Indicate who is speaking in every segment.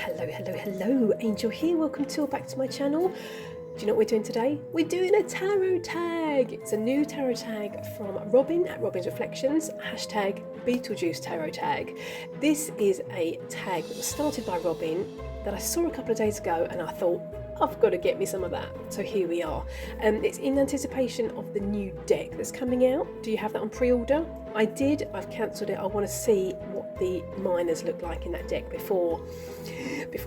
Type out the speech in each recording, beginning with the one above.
Speaker 1: Hello, Angel here. Welcome back to my channel. Do you know what we're doing today? We're doing a tarot tag. It's a new tarot tag from Robin at Robin's Reflections, hashtag Beetlejuice tarot tag. This is a tag that was started by Robin that I saw a couple of days ago and I thought, I've got to get me some of that. So here we are. It's in anticipation of the new deck that's coming out. Do you have that on pre-order? I did. I've cancelled it. I want to see what the minors look like in that deck before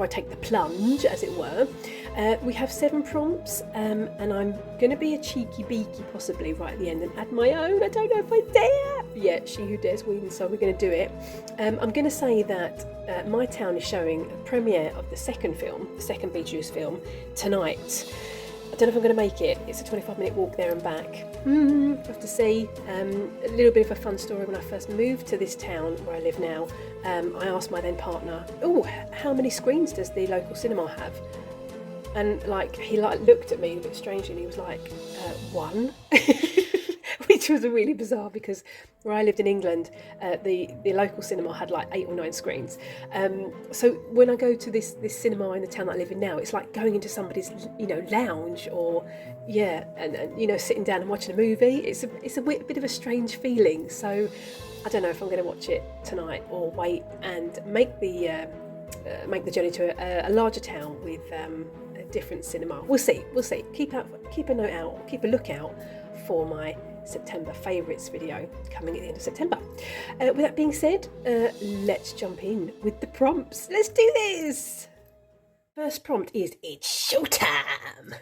Speaker 1: I take the plunge, as it were. We have 7 prompts, and I'm going to be a cheeky beaky possibly right at the end and add my own. I don't know if I dare. Yeah, she who dares wins, so we're going to do it. I'm going to say that my town is showing a premiere of the second Beetlejuice film, tonight. I don't know if I'm going to make it. It's a 25-minute walk there and back. Have to see. A little bit of a fun story. When I first moved to this town where I live now, I asked my then partner, how many screens does the local cinema have? And he looked at me a bit strangely and he was like, 1. Which was really bizarre because where I lived in England, the local cinema had 8 or 9 screens. So when I go to this cinema in the town that I live in now, it's like going into somebody's lounge or and sitting down and watching a movie. It's a bit of a strange feeling. So I don't know if I'm going to watch it tonight or wait and make the journey to a larger town with a different cinema. We'll see. Keep a lookout for my September favourites video coming at the end of September. With that being said, let's jump in with the prompts. Let's do this! First prompt is, it's showtime!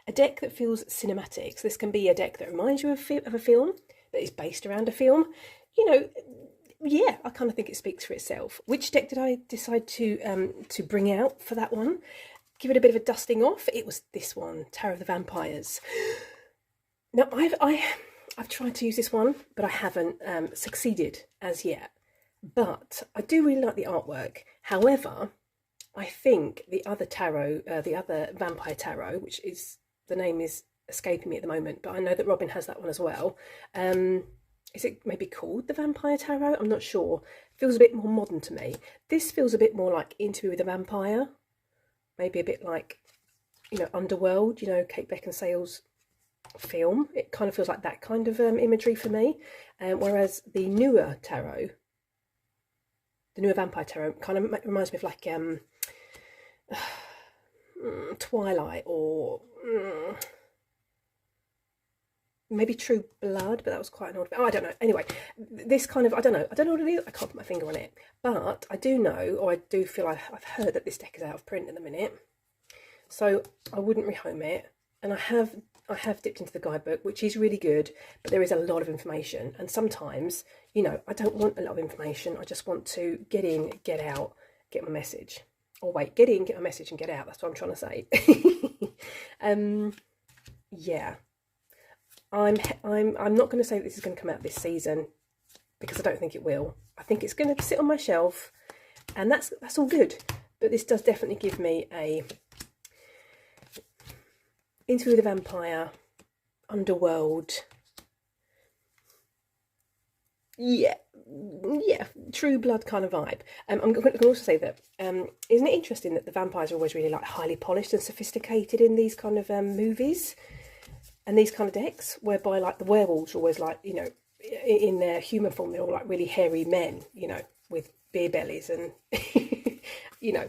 Speaker 1: A deck that feels cinematic. So this can be a deck that reminds you of a film, that is based around a film. Yeah, I kind of think it speaks for itself. Which deck did I decide to bring out for that one? Give it a bit of a dusting off. It was this one, Tarot of the Vampires. Now, I've tried to use this one, but I haven't succeeded as yet. But I do really like the artwork. However, I think the other tarot, the other vampire tarot, which is, the name is escaping me at the moment, but I know that Robin has that one as well. Is it maybe called the Vampire Tarot? I'm not sure. Feels a bit more modern to me. This feels a bit more like Interview with a Vampire. Maybe a bit like, Underworld, Kate Beckinsale's film. It kind of feels like that kind of imagery for me. Whereas the newer tarot, the newer Vampire Tarot, kind of reminds me of Twilight or maybe True Blood, but that was quite an odd. I don't know. Anyway, this kind of, I don't know what it is. I can't put my finger on it, but I do know, or I do feel I've heard that this deck is out of print at the minute, so I wouldn't rehome it. And I have dipped into the guidebook, which is really good, but there is a lot of information, and sometimes, I don't want a lot of information. I just want to get in, get out, get my message. Or wait, get in, get my message, and get out. That's what I'm trying to say. Yeah. I'm not going to say that this is going to come out this season, because I don't think it will. I think it's going to sit on my shelf, and that's all good. But this does definitely give me a Interview with a Vampire, Underworld. Yeah, True Blood kind of vibe. I'm going to also say that isn't it interesting that the vampires are always really highly polished and sophisticated in these kind of movies? And these kind of decks, whereby the werewolves are always in their human form, they're all really hairy men, with beer bellies and,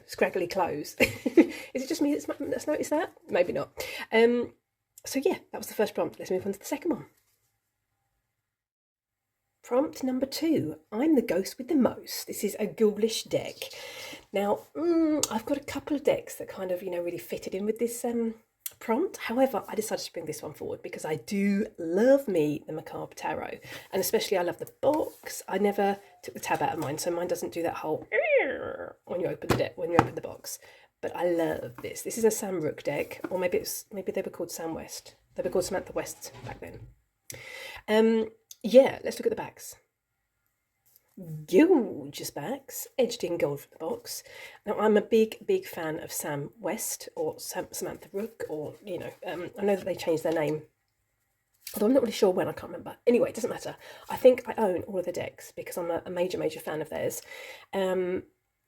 Speaker 1: scraggly clothes. Is it just me that's noticed that? Maybe not. So yeah, that was the first prompt. Let's move on to the second one. Prompt number 2, I'm the ghost with the most. This is a ghoulish deck. Now, I've got a couple of decks that kind of, really fitted in with this prompt. However, I decided to bring this one forward because I do love me the Macabre Tarot, and especially I love the box. I never took the tab out of mine, so mine doesn't do that whole when you open the deck, when you open the box. But I love this. This is a Sam Rook deck, or maybe they were called Sam West. They were called Samantha West back then. Yeah, let's look at the backs. Gorgeous backs, edged in gold from the box. Now, I'm a big fan of Sam West, or Samantha Rook, or, I know that they changed their name, although I'm not really sure when, I can't remember. Anyway, it doesn't matter. I think I own all of the decks because I'm a major fan of theirs.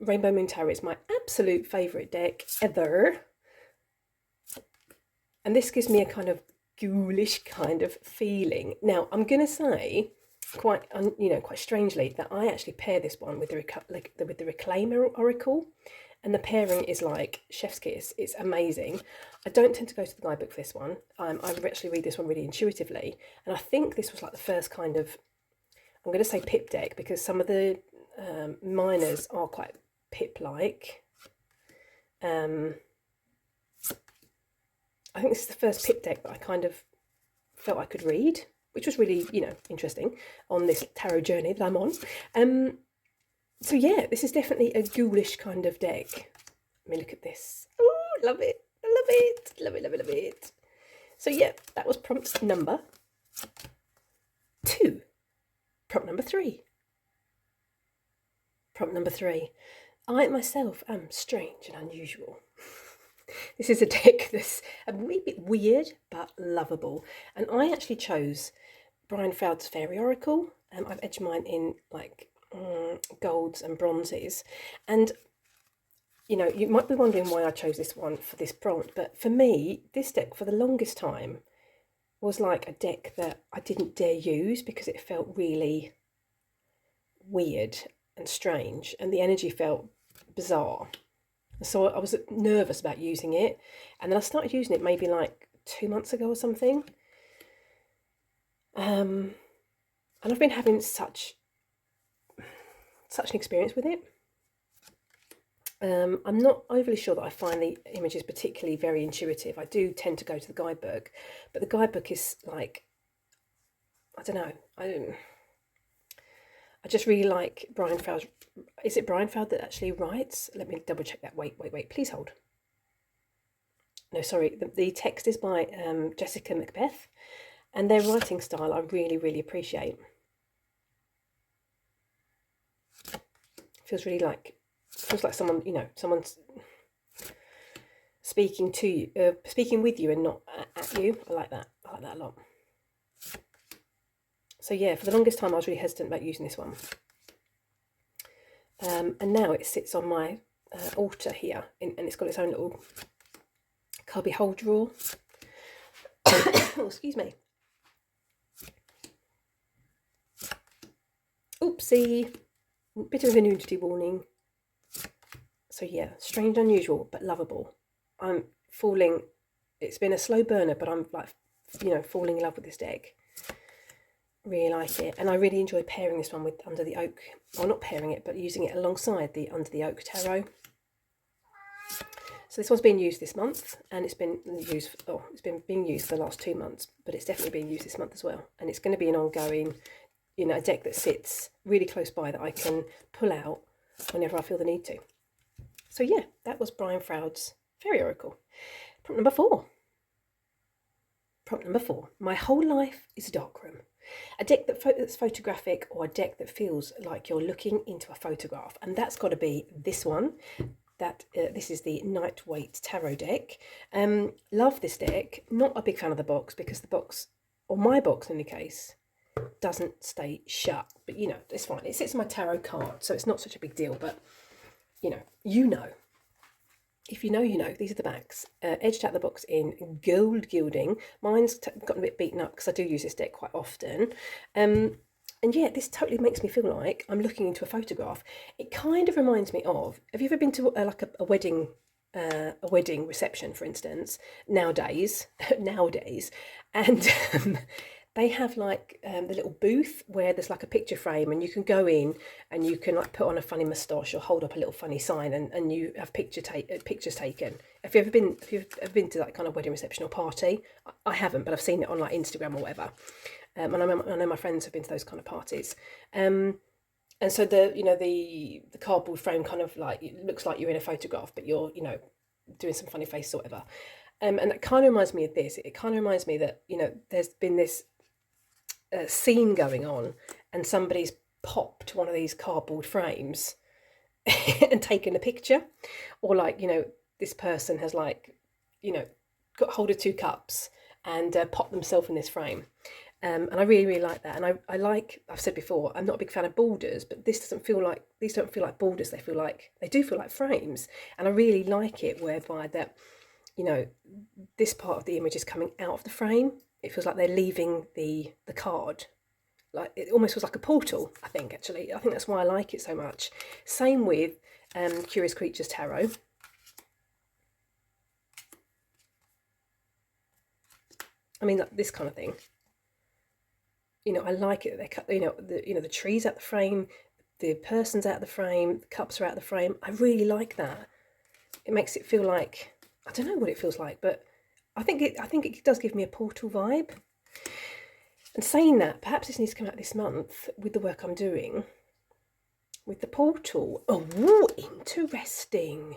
Speaker 1: Rainbow Moon Tarot is my absolute favourite deck ever. And this gives me a kind of ghoulish kind of feeling. Now, I'm going to say quite strangely that I actually pair this one with the Reclaim Oracle, and the pairing is like chef's kiss. It's amazing. I don't tend to go to the guidebook for this one. I actually read this one really intuitively, and I think this was like the first kind of, I'm going to say pip deck, because some of the minors are quite pip-like. I think this is the first pip deck that I kind of felt I could read, which was really, interesting on this tarot journey that I'm on. So yeah, this is definitely a ghoulish kind of deck. Let me look at this. Oh, love it. I love it. Love it, love it, love it. So yeah, that was prompt number 2. Prompt number 3. Prompt number 3. I myself am strange and unusual. This is a deck that's a wee bit weird but lovable, and I actually chose Brian Froud's Fairy Oracle. I've edged mine in like golds and bronzes, and you might be wondering why I chose this one for this prompt, but for me, this deck for the longest time was like a deck that I didn't dare use because it felt really weird and strange, and the energy felt bizarre. So I was nervous about using it, and then I started using it maybe like 2 months ago or something. And I've been having such an experience with it. I'm not overly sure that I find the images particularly very intuitive. I do tend to go to the guidebook, but the guidebook is like, I don't know. I just really like Brian Froud's. Is it Brian Froud that actually writes? Let me double check that. Wait. Please hold. No, sorry. The text is by Jessica Macbeth, and their writing style I really, really appreciate. Feels like someone, someone's speaking to you, speaking with you and not at you. I like that. I like that a lot. So yeah, for the longest time I was really hesitant about using this one. And now it sits on my altar here, and it's got its own little cubby hole drawer. Oh, excuse me. Oopsie. Bit of a nudity warning. So yeah, strange, unusual, but lovable. I'm falling, it's been a slow burner, but I'm like, falling in love with this deck. Really like it, and I really enjoy pairing this one with Under the Oak, or not pairing it, but using it alongside the Under the Oak tarot. So this one's being used this month, and it's been used. It's been being used for the last 2 months, but it's definitely being used this month as well. And it's going to be an ongoing, a deck that sits really close by that I can pull out whenever I feel the need to. So yeah, that was Brian Froud's Fairy Oracle. Prompt number 4. Prompt number 4. My whole life is a darkroom. A deck that's photographic, or a deck that feels like you're looking into a photograph, and that's got to be this one. This is the Nightweight Tarot deck. Love this deck. Not a big fan of the box, because the box, or my box in any case, doesn't stay shut. But it's fine. It sits on my tarot card, so it's not such a big deal. But if you know, these are the backs. Edged out the box in gold gilding. Mine's gotten a bit beaten up because I do use this deck quite often. And yeah, this totally makes me feel like I'm looking into a photograph. It kind of reminds me of, have you ever been to a wedding reception, for instance, nowadays, and they have like the little booth where there's like a picture frame, and you can go in and you can like put on a funny moustache or hold up a little funny sign, and you have pictures taken. Have you ever been to that kind of wedding reception or party? I haven't, but I've seen it on like Instagram or whatever. And I know my friends have been to those kind of parties. And so the cardboard frame kind of like, it looks like you're in a photograph, but you're doing some funny face or whatever. And that kind of reminds me of this. It kind of reminds me that there's been this scene going on, and somebody's popped one of these cardboard frames and taken a picture, or like this person has like got hold of 2 cups and popped themselves in this frame. And I really, really like that. And I like, I've said before, I'm not a big fan of borders, but this doesn't feel like, these don't feel like borders. They do feel like frames. And I really like it whereby that, you know, this part of the image is coming out of the frame. It feels like they're leaving the card. Like it almost was like a portal, I think, actually. I think that's why I like it so much. Same with Curious Creatures Tarot. I mean, like this kind of thing. You know, I like it. They cut, the trees out the frame, the person's out the frame, the cups are out the frame. I really like that. It makes it feel like, I don't know what it feels like, but I think it does give me a portal vibe. And saying that, perhaps this needs to come out this month with the work I'm doing with the portal. Oh, interesting.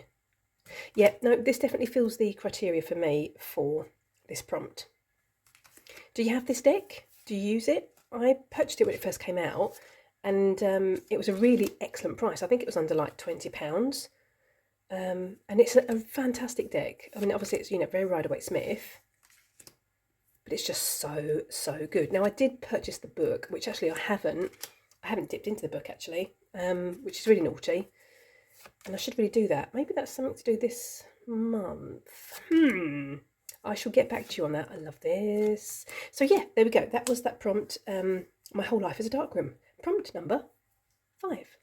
Speaker 1: Yeah, no, this definitely fills the criteria for me for this prompt. Do you have this deck? Do you use it? I purchased it when it first came out, and it was a really excellent price. I think it was under like £20. And it's a fantastic deck. I mean, obviously it's, very Rider-Waite-Smith, but it's just so good. Now I did purchase the book, which actually I haven't dipped into the book actually, which is really naughty, and I should really do that. Maybe that's something to do this month. I shall get back to you on that. I love this. So yeah, there we go. That was that prompt. My whole life is a darkroom. Prompt number 5.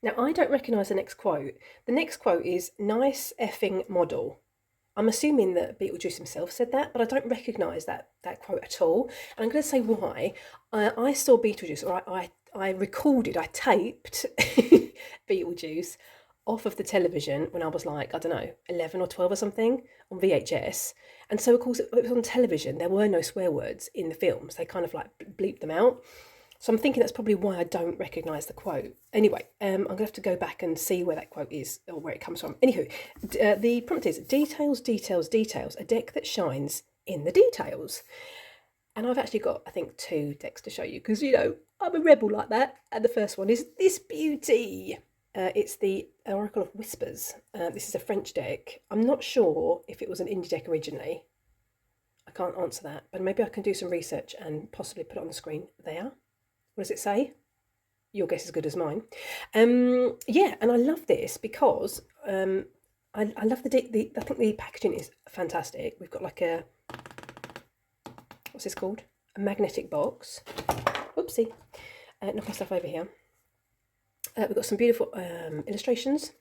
Speaker 1: Now I don't recognise the next quote. The next quote is "nice effing model." I'm assuming that Beetlejuice himself said that, but I don't recognise that quote at all. And I'm going to say why. I saw Beetlejuice, or I recorded, I taped Beetlejuice off of the television when I was like, I don't know, 11 or 12 or something, on VHS. And so, of course, it was on television. There were no swear words in the films. They kind of like bleeped them out. So I'm thinking that's probably why I don't recognise the quote. Anyway, I'm going to have to go back and see where that quote is, or where it comes from. Anywho, the prompt is details, details, details, a deck that shines in the details. And I've actually got, I think, 2 decks to show you, because, I'm a rebel like that. And the first one is this beauty. It's the Oracle of Whispers. This is a French deck. I'm not sure if it was an indie deck originally. I can't answer that, but maybe I can do some research and possibly put it on the screen there. What does it say? Your guess is as good as mine. Yeah, and I love this because I love I think the packaging is fantastic. We've got like a, what's this called? A magnetic box. Whoopsie. Knock my stuff over here. We've got some beautiful illustrations.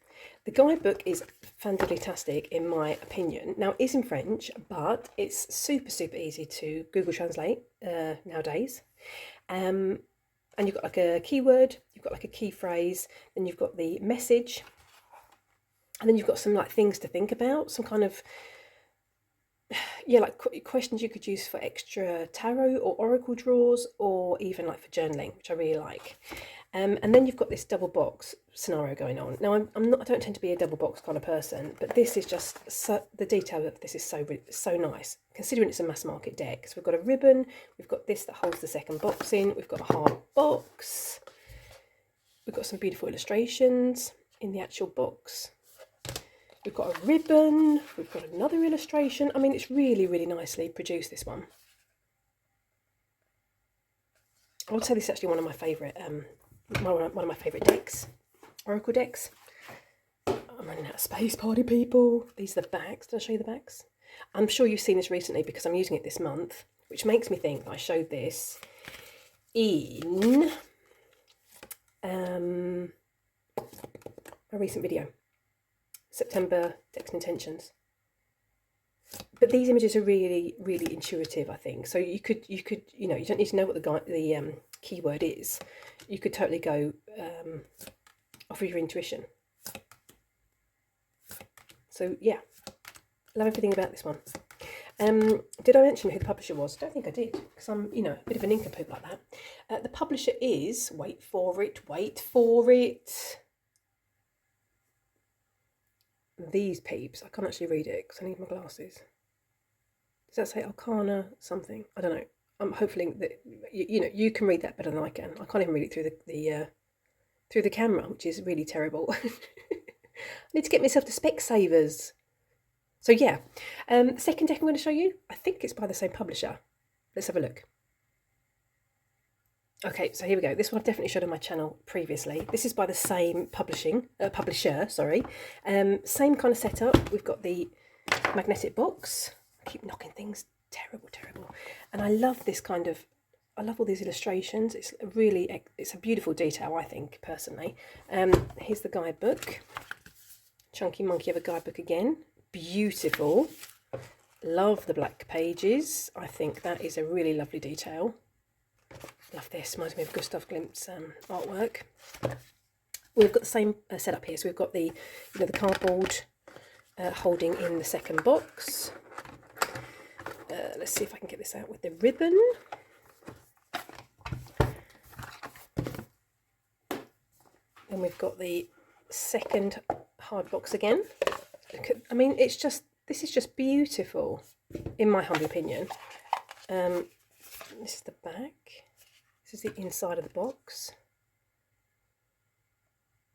Speaker 1: The guidebook is fantastic in my opinion. Now, it is in French, but it's super easy to Google Translate nowadays. And you've got like a keyword, you've got like a key phrase, then you've got the message, and then you've got some like things to think about, some kind of, like questions you could use for extra tarot or oracle draws, or even like for journaling, which I really like. And then you've got this double box scenario going on. Now I don't tend to be a double box kind of person, but this is just the detail of this is so nice, considering it's a mass market deck. So we've got a ribbon, we've got this that holds the second box in, we've got a hard box, we've got some beautiful illustrations in the actual box. We've got a ribbon, we've got another illustration. I mean, it's really nicely produced, this one. I would say this is actually one of my favourite decks, oracle decks. I'm running out of space, party people. These are the backs. Did I show you the backs? I'm sure you've seen this recently because I'm using it this month, which makes me think that I showed this in a recent video. September Decks and Intentions. But these images are really intuitive, I think. So you could you don't need to know what the keyword is. You could totally go off of your intuition. So yeah, love everything about this one. Did I mention who the publisher was? I don't think I did, because I'm a bit of an nincompoop like that. The publisher is, wait for it, these peeps. I can't actually read it because I need my glasses. Does that say Arcana something? I don't know. I'm hoping that you can read that better than I can. I can't even read it through the camera, which is really terrible. I need to get myself to Specsavers. So yeah, the second deck I'm going to show you, I think it's by the same publisher. Let's have a look. Okay, so here we go. This one I've definitely showed on my channel previously. This is by the same publisher, sorry. Same kind of setup. We've got the magnetic box. I keep knocking things. Terrible, terrible. And I love this kind of, I love all these illustrations. It's a beautiful detail, I think, personally. Here's the guidebook. Chunky monkey of a guidebook again. Beautiful. Love the black pages. I think that is a really lovely detail. Love this. Reminds me of Gustav Klimt's artwork. We've got the same setup here. So we've got the cardboard holding in the second box. Let's see if I can get this out with the ribbon. Then we've got the second hard box again. I mean, this is just beautiful, in my humble opinion. This is the back. This is the inside of the box.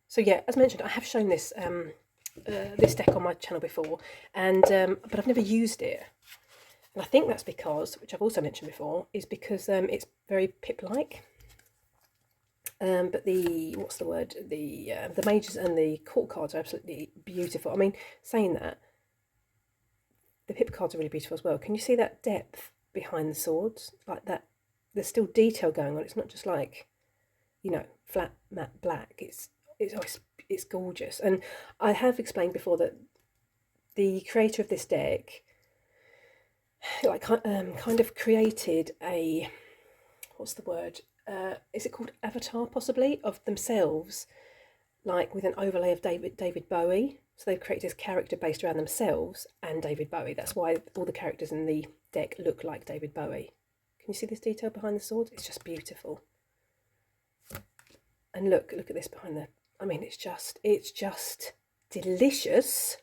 Speaker 1: So yeah, as mentioned, I have shown this this deck on my channel before, and but I've never used it. And I think that's because, which I've also mentioned before, is because it's very pip-like. But the majors and the court cards are absolutely beautiful. I mean, saying that, the pip cards are really beautiful as well. Can you see that depth behind the swords? Like that, there's still detail going on. It's not just like, flat matte black. It's gorgeous. And I have explained before that the creator of this deck, kind of created a, what's the word? Is it called avatar, possibly, of themselves, like with an overlay of David Bowie. So they've created this character based around themselves and David Bowie. That's why all the characters in the deck look like David Bowie. Can you see this detail behind the sword? It's just beautiful. And look at this behind the, I mean, it's just delicious.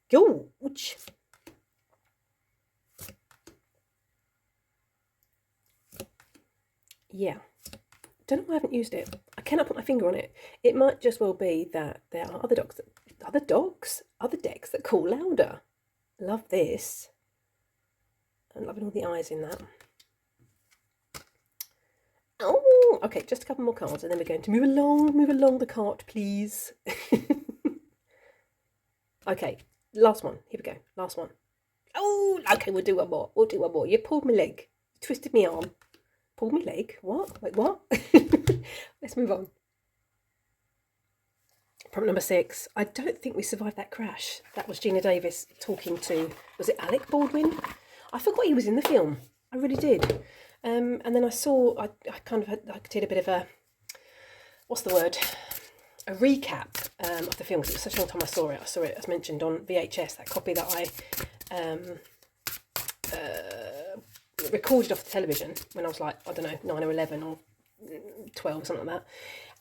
Speaker 1: George. Yeah, don't know why I haven't used it. I cannot put my finger on it. It might just well be that there are other decks that call louder. Love this. I'm loving all the eyes in that. Oh, okay, just a couple more cards and then we're going to move along the cart, please. Okay, last one. Here we go, last one. Oh, okay, we'll do one more. You pulled my leg, you twisted my arm. Pulled my leg? What? Wait, what? Let's move on. Prompt number 6. I don't think we survived that crash. That was Gina Davis talking to, was it Alec Baldwin? I forgot he was in the film. I really did. And then I did a bit of a, what's the word? A recap of the film, because it was such a long time I saw it. I saw it, as mentioned, on VHS, that copy that I recorded off the television when I was like, I don't know, 9 or 11 or 12 or something like that.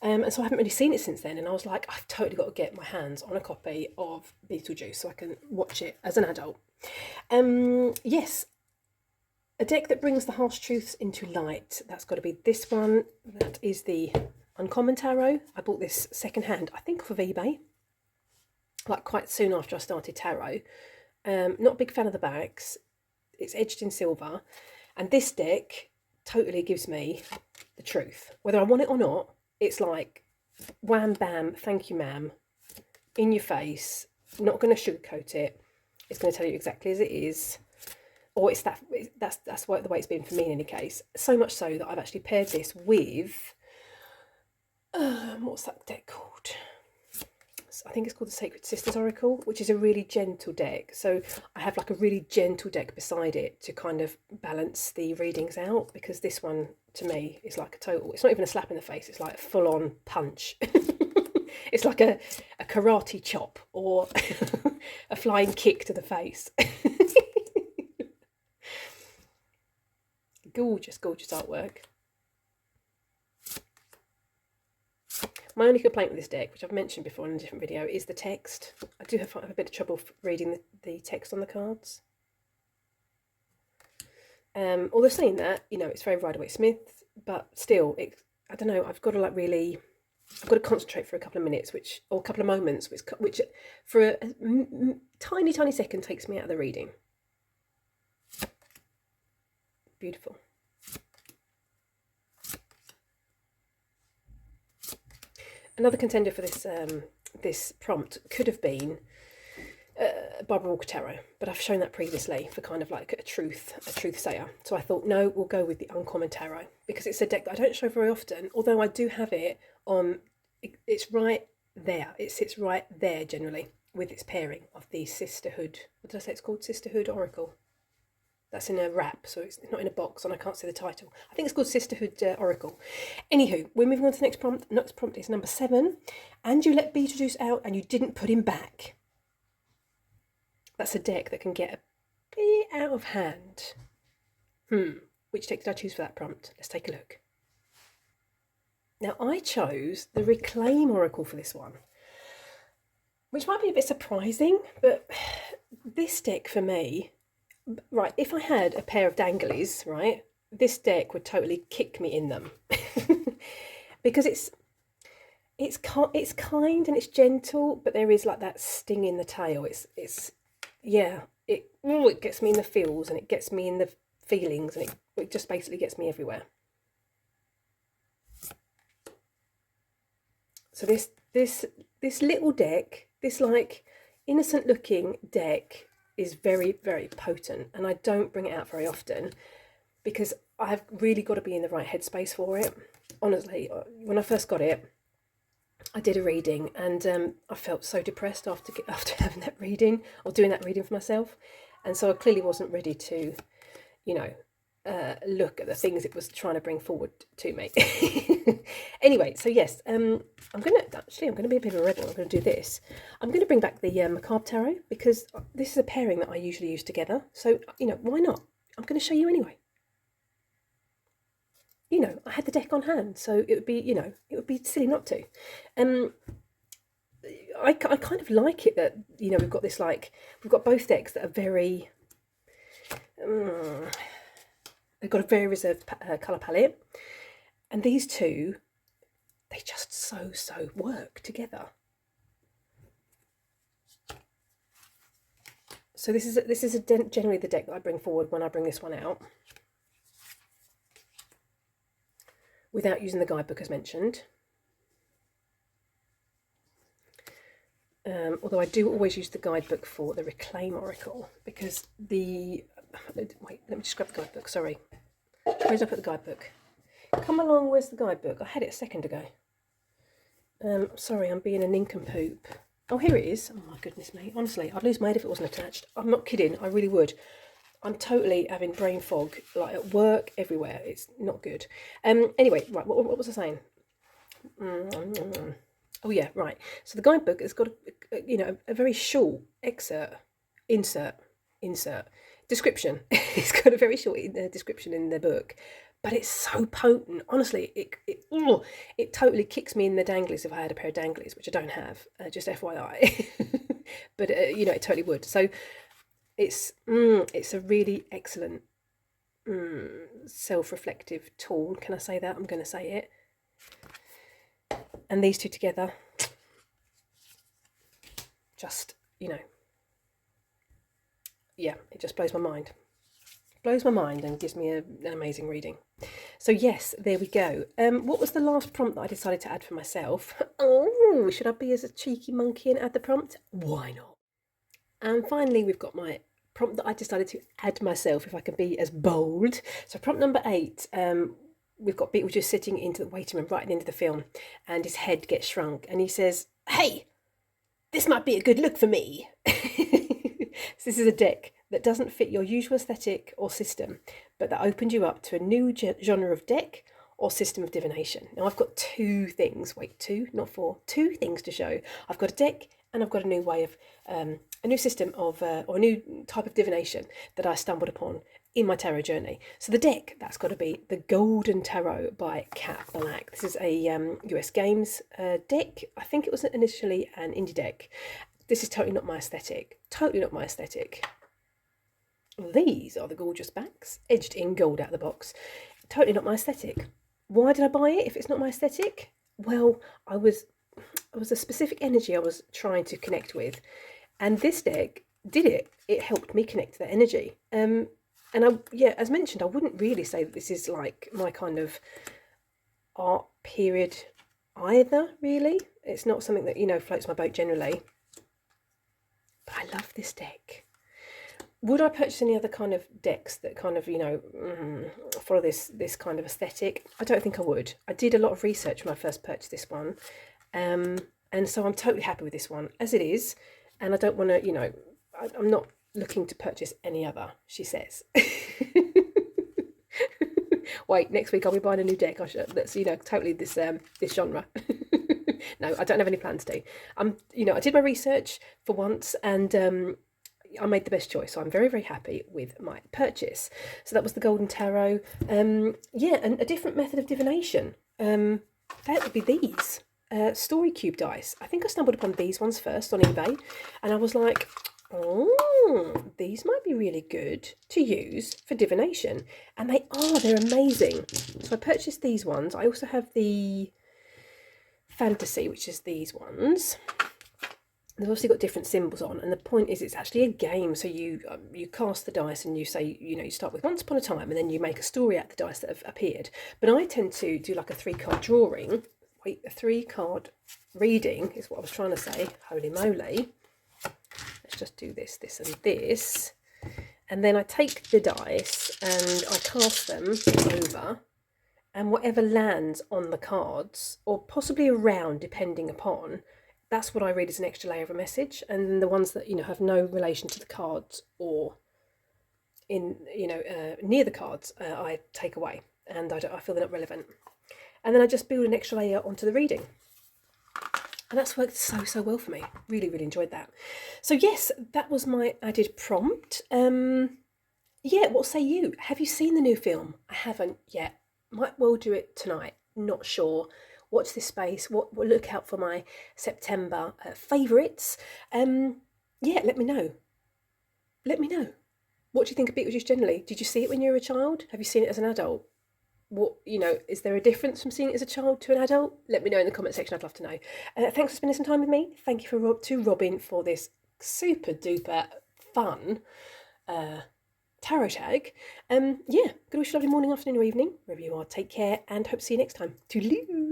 Speaker 1: And so I haven't really seen it since then. And I was like, I've totally got to get my hands on a copy of Beetlejuice so I can watch it as an adult. Yes, a deck that brings the harsh truths into light. That's got to be this one. That is the Uncommon Tarot. I bought this secondhand, I think off of eBay, like quite soon after I started tarot. Not a big fan of the backs. It's edged in silver. And this deck totally gives me the truth. Whether I want it or not, it's like, wham, bam, thank you, ma'am, in your face, not going to sugarcoat it. It's going to tell you exactly as it is. Or it's that's the way it's been for me in any case. So much so that I've actually paired this with, what's that deck called? I think it's called the Sacred Sisters Oracle, which is a really gentle deck. So I have like a really gentle deck beside it to kind of balance the readings out, because this one to me is like a total, it's not even a slap in the face, it's like a full-on punch. It's like a karate chop or a flying kick to the face. Gorgeous, gorgeous artwork. My only complaint with this deck, which I've mentioned before in a different video, is the text. I do have a bit of trouble reading the text on the cards. Although saying that, it's very Rider-Waite-Smith, but still, I don't know, I've got to concentrate for a couple of minutes, or a couple of moments, which for a tiny, tiny second takes me out of the reading. beautiful. Another contender for this this prompt could have been Barbara Walker Tarot, but I've shown that previously for kind of like a truth sayer. So I thought, no, we'll go with the Uncommon Tarot because it's a deck that I don't show very often, although I do have it on, it's right there. It sits right there generally with its pairing of the Sisterhood, what did I say it's called? Sisterhood Oracle. That's in a wrap, so it's not in a box and I can't see the title. I think it's called Sisterhood Oracle. Anywho, we're moving on to the next prompt. Next prompt is number 7. And you let Beetlejuice out and you didn't put him back. That's a deck that can get a bit out of hand. Which deck did I choose for that prompt? Let's take a look. Now, I chose the Reclaim Oracle for this one, which might be a bit surprising, but this deck for me, right, if I had a pair of danglies, right, this deck would totally kick me in them. Because it's kind and it's gentle, but there is like that sting in the tail. It gets me in the feels and it gets me in the feelings and it just basically gets me everywhere. So this little deck, this like innocent looking deck is very, very potent, and I don't bring it out very often because I've really got to be in the right headspace for it. Honestly, when I first got it, I did a reading and I felt so depressed after having that reading or doing that reading for myself, and so I clearly wasn't ready to, look at the things it was trying to bring forward to me. Anyway, so yes, I'm going to be a bit of a rebel. I'm going to do this. I'm going to bring back the Macabre Tarot because this is a pairing that I usually use together. So, why not? I'm going to show you anyway. I had the deck on hand, so it would be silly not to. I kind of like it that, we've got this, we've got both decks that are very, they've got a very reserved colour palette. And these two, they just so work together. So this is generally the deck that I bring forward when I bring this one out, without using the guidebook as mentioned. Although I do always use the guidebook for the Reclaim Oracle because wait, let me just grab the guidebook, sorry. Where's I put the guidebook? Come along, where's the guidebook? I had it a second ago. Sorry, I'm being a nincompoop. Oh, here it is. Oh my goodness me. Honestly, I'd lose my head if it wasn't attached. I'm not kidding, I really would. I'm totally having brain fog, like at work, everywhere. It's not good. Anyway, right, what was I saying? Oh yeah, right. So the guidebook has got a very short insert description. It's got a very short description in the book, but it's so potent. Honestly, it totally kicks me in the danglies if I had a pair of danglies, which I don't have. Just FYI, but it totally would. So it's a really excellent self-reflective tool. Can I say that? I'm going to say it. And these two together, just, yeah, it just blows my mind. Blows my mind and gives me an amazing reading. So yes, there we go. What was the last prompt that I decided to add for myself? Oh, should I be as a cheeky monkey and add the prompt? Why not? And finally, we've got my prompt that I decided to add myself, if I can be as bold. So prompt number 8, we've got Beetlejuice sitting into the waiting room right at the end of the film, and his head gets shrunk, and he says, "Hey, this might be a good look for me." So this is a deck that doesn't fit your usual aesthetic or system, but that opened you up to a new genre of deck or system of divination. Now I've got 2 things, wait, 2, not 4, 2 things to show. I've got a deck and I've got a new way of, a new system of, or a new type of divination that I stumbled upon in my tarot journey. So the deck, that's got to be the Golden Tarot by Cat Black. This is a US Games deck. I think it was initially an indie deck. This is totally not my aesthetic. Totally not my aesthetic. These are the gorgeous backs, edged in gold out of the box. Totally not my aesthetic. Why did I buy it if it's not my aesthetic? Well, I was a specific energy I was trying to connect with, and this deck did it. It helped me connect to that energy. And And yeah, as mentioned, I wouldn't really say that this is like my kind of art period either, really. It's not something that, you know, floats my boat generally. But I love this deck. Would I purchase any other kind of decks that kind of, you know, follow this kind of aesthetic? I don't think I would. I did a lot of research when I first purchased this one. And so I'm totally happy with this one as it is. And I don't want to, you know, I'm not looking to purchase any other, she says. Wait, next week I'll be buying a new deck. That's, you know, totally this genre. No, I don't have any plans to. You know, I did my research for once, and I made the best choice, so I'm very, very happy with my purchase. So that was the Golden Tarot. Yeah, and a different method of divination. That would be these Story Cube dice. I think I stumbled upon these ones first on eBay, and I was like, oh, these might be really good to use for divination. And they are, they're amazing. So I purchased these ones. I also have the Fantasy, which is these ones. They've obviously got different symbols on, and the point is it's actually a game. So you cast the dice and you say, you know, you start with once upon a time, and then you make a story out of the dice that have appeared. But I tend to do like a 3-card drawing. Wait, a 3-card reading is what I was trying to say. Holy moly. Let's just do this, this and this. And then I take the dice and I cast them over, and whatever lands on the cards, or possibly around depending upon, that's what I read as an extra layer of a message. And then the ones that, you know, have no relation to the cards or in, you know, near the cards, I take away, and I feel they're not relevant. And then I just build an extra layer onto the reading. And that's worked so well for me. Really, really enjoyed that. So yes, that was my added prompt. Yeah, what say you? Have you seen the new film? I haven't yet. Might well do it tonight. Not sure. Watch this space. What look out for my September favourites. Yeah, let me know. Let me know. What do you think of Beetlejuice generally? Did you see it when you were a child? Have you seen it as an adult? What, you know, is there a difference from seeing it as a child to an adult? Let me know in the comment section. I'd love to know. Thanks for spending some time with me. Thank you to Robin for this super duper fun tarot tag. Yeah, good wish you a lovely morning, afternoon or evening, wherever you are. Take care and hope to see you next time. Toodaloo.